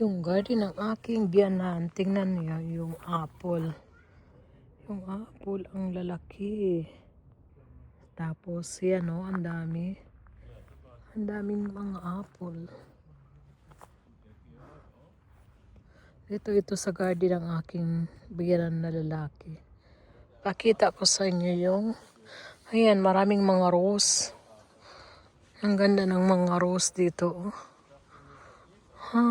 Yung garden ng aking biyanan, tingnan niyo yung apple. Yung apple ang lalaki. Tapos yan o, ang dami. Ang daming mga apple. Ito sa garden ng aking biyanan na lalaki. Pakita ko sa inyo yung, ayan, maraming mga rose. Ang ganda ng mga rose dito. Ha.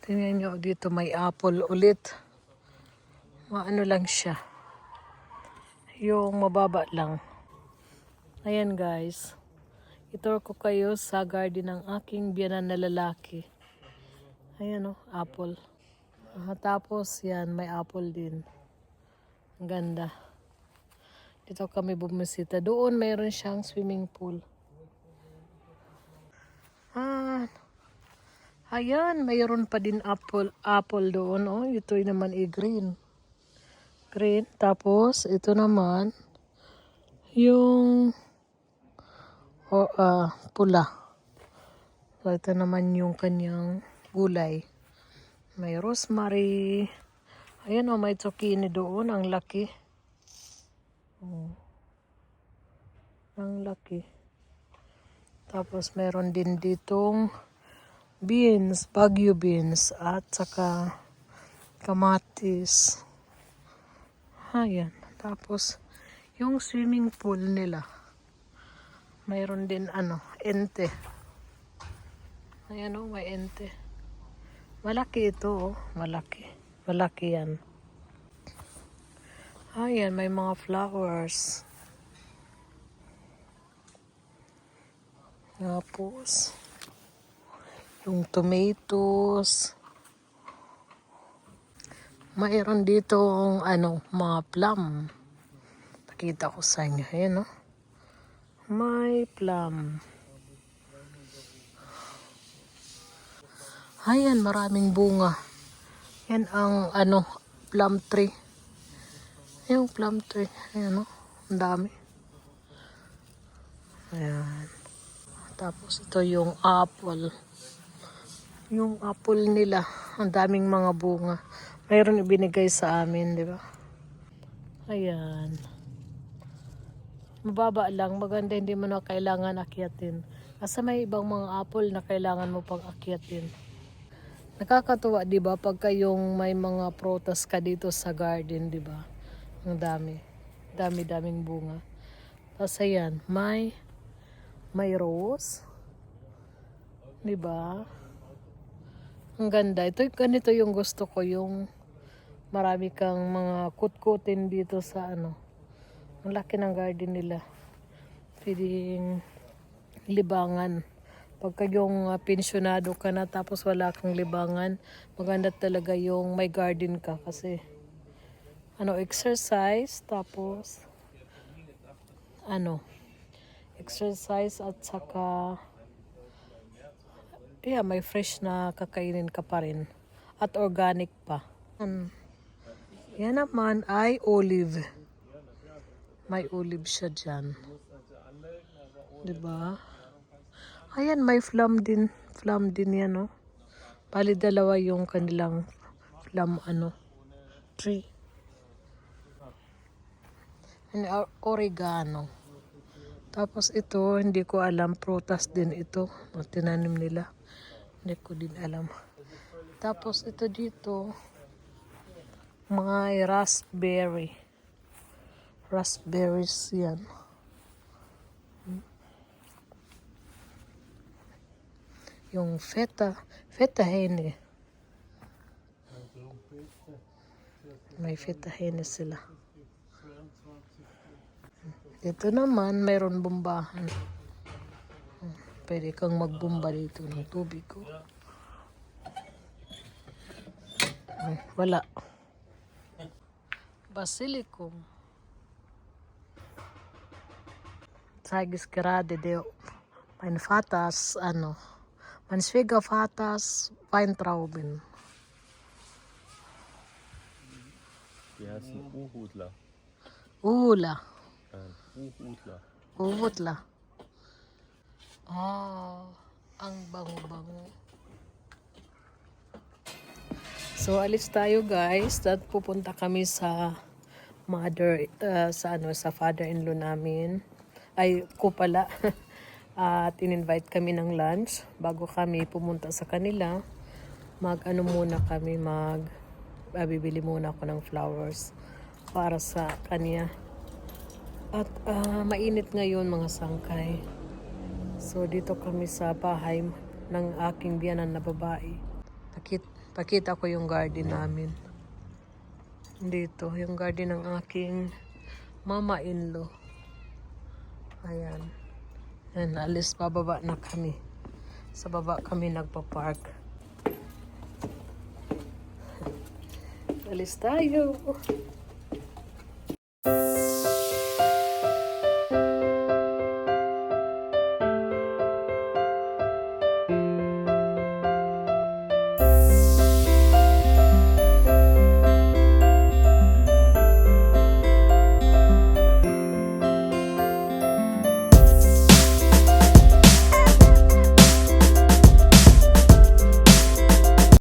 Tingnan nyo dito, may apple ulit. Maano lang siya. Yung mababa lang. Ayan guys. Ito ko kayo sa garden ng aking biyanan na lalaki. Ayan o, apple. Tapos yan, may apple din. Ang ganda. Dito kami bumisita. Doon mayroon siyang swimming pool. Ayan, mayroon pa din apple doon. Oh, ito naman green. Green. Tapos, ito naman, yung pula. So, ito naman yung kanyang gulay. May rosemary. Ayan o, may zucchini doon. Ang laki. Oh. Ang laki. Tapos, meron din ditong beans, Baguio beans, at saka kamatis. Ayan. Tapos, yung swimming pool nila. Mayroon din ente. Ayan o, may ente. Malaki ito, malaki. Malaki yan. Ayan, may mga flowers. Tapos, yung tomatoes. Mayroon dito mga plum. Pakita ko sa inyo. Ayan o. May plum. Ayan, maraming bunga. Yan ang plum tree. Yung plum tree. Ayan o. Ang dami. Ayan. Tapos ito yung apple. Yung apple nila. Ang daming mga bunga. Mayroon ibinigay sa amin, di ba? Ayan. Mababa lang. Maganda, hindi mo na kailangan akyatin. Kasi may ibang mga apple na kailangan mo pang akyatin. Nakakatuwa, di ba? Pagka yung may mga prutas ka dito sa garden, di ba? Ang dami. Dami-daming bunga. Tapos ayan, may rose. Di ba? Ang ganda. Ganito yung gusto ko, yung marami kang mga kutkutin dito sa Ang laki ng garden nila. Pwedeng libangan. Pagka yung pensyonado ka na tapos wala kang libangan, maganda talaga yung may garden ka kasi exercise tapos exercise at saka may fresh na kakainin ka pa rin at organic pa. Yan naman ay olive. May olive siya dyan. Diba? Ayan, may plum din. Plum din yan, Bali, dalawa yung kanilang plum, tree. And oregano. Tapos ito, hindi ko alam. Prutas din ito. Tinanim nila. Hindi ko din alam. Tapos ito dito, mga raspberry. Raspberries yan. Yung feta hene. May feta hene sila. Ito naman, mayroon bombahan. Pwede kang magbomba dito ng tubig ko. Wala. Basilicum. Sagis gerade deo. Mein Vaters, mein Schwiegervaters Weintrauben. Die heißen Uhudler. Uhula. Uhudler. Uhudla. Ang bango-bango. So alis tayo guys, at pupunta kami sa sa father-in-law namin. Ay, ko pala. At in-invite kami ng lunch bago kami pumunta sa kanila. Bibili muna ako ng flowers para sa kanya. At mainit ngayon mga sangkay. So dito kami sa bahay ng aking biyanan na babae. Pakita ko yung garden namin. Dito, yung garden ng aking mama-in-law. Ayan. Ayan, alis pababa na kami. Sa baba kami nagpa-park. Alis tayo.